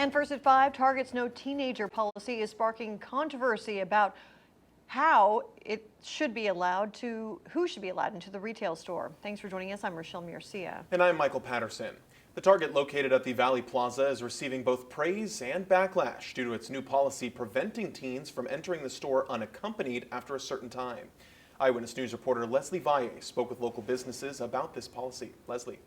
And first at 5, Target's no teenager policy is sparking controversy about how it should be allowed to, who should be allowed into the retail store. Thanks for joining us. I'm Rochelle Murcia. And I'm Michael Patterson. The Target located at the Valley Plaza is receiving both praise and backlash due to its new policy preventing teens from entering the store unaccompanied after a certain time. Eyewitness News reporter Leslie Valle spoke with local businesses about this policy. Leslie.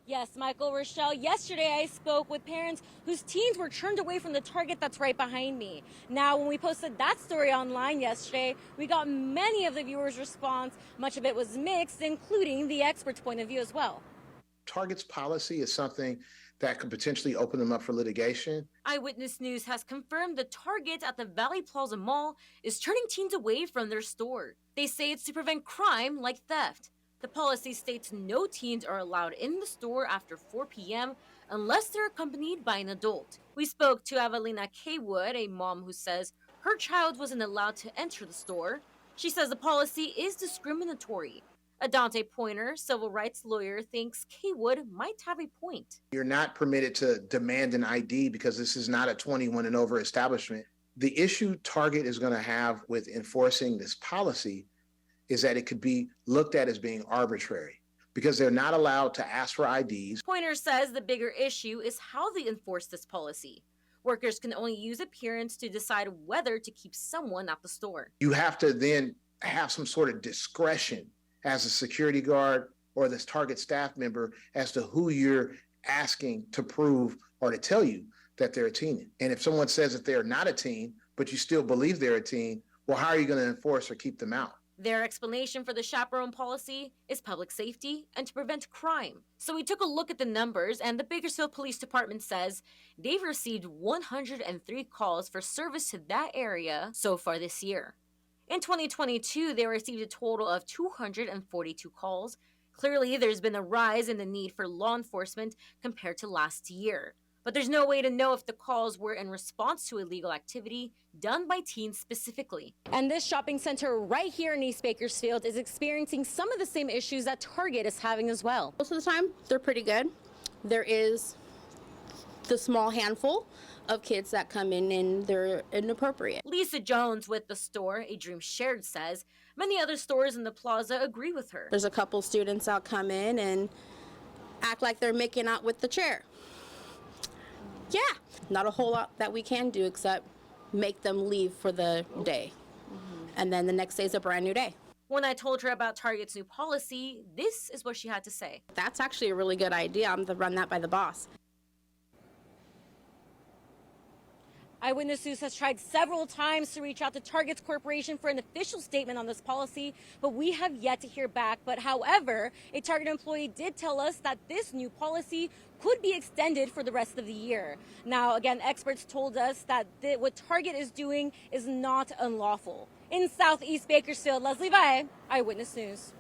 Yes, Michael, Rochelle, yesterday I spoke with parents whose teens were turned away from the Target that's right behind me. Now, when we posted that story online yesterday, we got many of the viewers' response. Much of it was mixed, including the expert's point of view as well. Target's policy is something that could potentially open them up for litigation. Eyewitness News has confirmed the Target at the Valley Plaza Mall is turning teens away from their store. They say it's to prevent crime like theft. The policy states no teens are allowed in the store after 4 p.m. unless they're accompanied by an adult. We spoke to Evelina Kaywood, a mom who says her child wasn't allowed to enter the store. She says the policy is discriminatory. Adante Pointer, civil rights lawyer, thinks Kaywood might have a point. You're not permitted to demand an ID because this is not a 21 and over establishment. The issue Target is going to have with enforcing this policy is that it could be looked at as being arbitrary because they're not allowed to ask for IDs. Pointer says the bigger issue is how they enforce this policy. Workers can only use appearance to decide whether to keep someone at the store. You have to then have some sort of discretion as a security guard or this Target staff member as to who you're asking to prove or to tell you that they're a teen. And if someone says that they're not a teen, but you still believe they're a teen, well, how are you going to enforce or keep them out? Their explanation for the chaperone policy is public safety and to prevent crime. So we took a look at the numbers, and the Bakersfield Police Department says they've received 103 calls for service to that area so far this year. In 2022, they received a total of 242 calls. Clearly, there's been a rise in the need for law enforcement compared to last year. But there's no way to know if the calls were in response to illegal activity done by teens specifically. And this shopping center right here in East Bakersfield is experiencing some of the same issues that Target is having as well. Most of the time, they're pretty good. There is the small handful of kids that come in and they're inappropriate. Lisa Jones with the store, A Dream Shared, says many other stores in the plaza agree with her. There's a couple students that come in and act like they're making out with the chair. Yeah, not a whole lot that we can do except make them leave for the day. And then the next day is a brand new day. When I told her about Target's new policy, this is what she had to say. That's actually a really good idea. I'm to run that by the boss. Eyewitness News has tried several times to reach out to Target's corporation for an official statement on this policy, but we have yet to hear back. But however, a Target employee did tell us that this new policy could be extended for the rest of the year. Now, again, experts told us that what Target is doing is not unlawful. In Southeast Bakersfield, Leslie Valle, Eyewitness News.